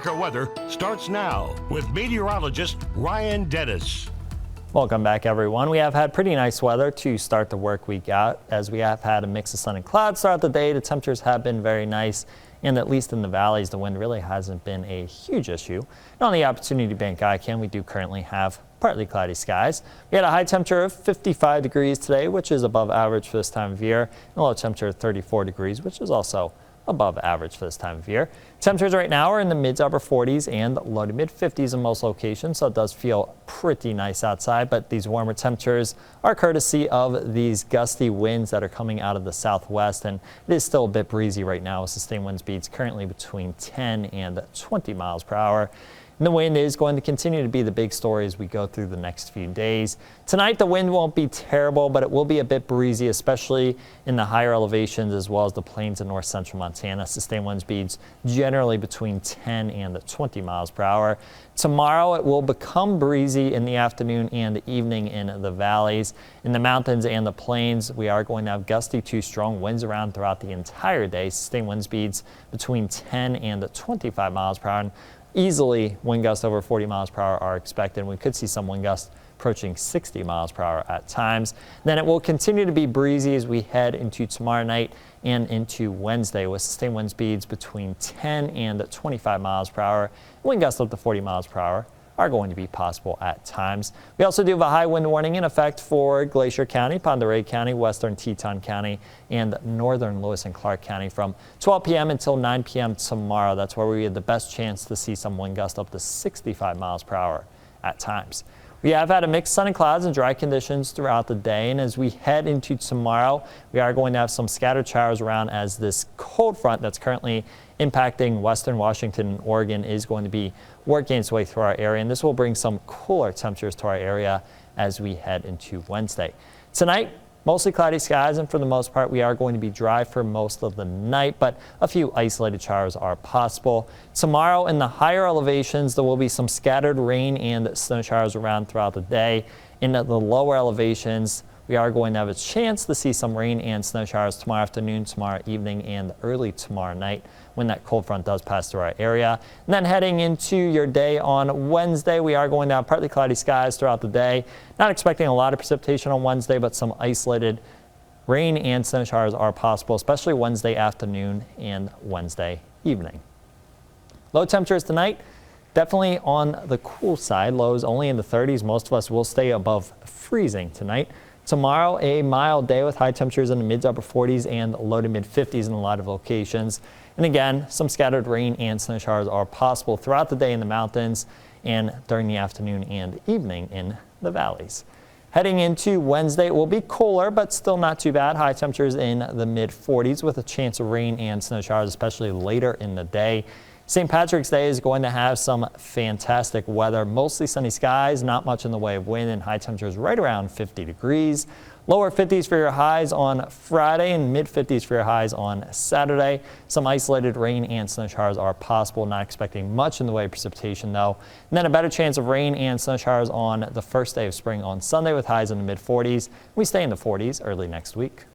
America weather starts now with meteorologist Ryan Dennis. Welcome back, everyone. We have had pretty nice weather to start the work week out, as we have had a mix of sun and clouds throughout the day. The temperatures have been very nice, and at least in the valleys, the wind really hasn't been a huge issue. And on the Opportunity Bank ICAM, we do currently have partly cloudy skies. We had a high temperature of 55 degrees today, which is above average for this time of year, and a low temperature of 34 degrees, which is also above average for this time of year. Temperatures right now are in the mid to upper 40s and low to mid 50s in most locations, so it does feel pretty nice outside, but these warmer temperatures are courtesy of these gusty winds that are coming out of the southwest, and it is still a bit breezy right now with sustained wind speeds currently between 10 and 20 miles per hour. And the wind is going to continue to be the big story as we go through the next few days. Tonight, the wind won't be terrible, but it will be a bit breezy, especially in the higher elevations as well as the plains in north central Montana. Sustained wind speeds generally between 10 and 20 miles per hour. Tomorrow, it will become breezy in the afternoon and evening in the valleys. In the mountains and the plains, we are going to have gusty to strong winds around throughout the entire day. Sustained wind speeds between 10 and 25 miles per hour. And easily, wind gusts over 40 miles per hour are expected. We could see some wind gusts approaching 60 miles per hour at times. Then it will continue to be breezy as we head into tomorrow night and into Wednesday, with sustained wind speeds between 10 and 25 miles per hour. Wind gusts up to 40 miles per hour are going to be possible at times. We also do have a high wind warning in effect for Glacier County, Pend Oreille County, western Teton County, and northern Lewis and Clark County from 12 p.m. until 9 p.m. tomorrow. That's where we have the best chance to see some wind gusts up to 65 miles per hour at times. We have had a mixed sun and clouds and dry conditions throughout the day, and as we head into tomorrow, we are going to have some scattered showers around as this cold front that's currently impacting western Washington and Oregon is going to be working its way through our area, and this will bring some cooler temperatures to our area as we head into Wednesday. Tonight, mostly cloudy skies, and for the most part, we are going to be dry for most of the night, but a few isolated showers are possible. Tomorrow, in the higher elevations, there will be some scattered rain and snow showers around throughout the day. In the lower elevations, we are going to have a chance to see some rain and snow showers tomorrow afternoon, tomorrow evening, and early tomorrow night when that cold front does pass through our area. And then heading into your day on Wednesday, we are going to have partly cloudy skies throughout the day. Not expecting a lot of precipitation on Wednesday, but some isolated rain and snow showers are possible, especially Wednesday afternoon and Wednesday evening. Low temperatures tonight, definitely on the cool side. Lows only in the 30s. Most of us will stay above freezing tonight. Tomorrow, a mild day with high temperatures in the mid to upper 40s and low to mid 50s in a lot of locations. And again, some scattered rain and snow showers are possible throughout the day in the mountains and during the afternoon and evening in the valleys. Heading into Wednesday, it will be cooler, but still not too bad. High temperatures in the mid 40s with a chance of rain and snow showers, especially later in the day. St. Patrick's Day is going to have some fantastic weather, mostly sunny skies, not much in the way of wind, and high temperatures right around 50 degrees. Lower 50s for your highs on Friday and mid 50s for your highs on Saturday. Some isolated rain and snow showers are possible, not expecting much in the way of precipitation though. And then a better chance of rain and snow showers on the first day of spring on Sunday with highs in the mid 40s. We stay in the 40s early next week.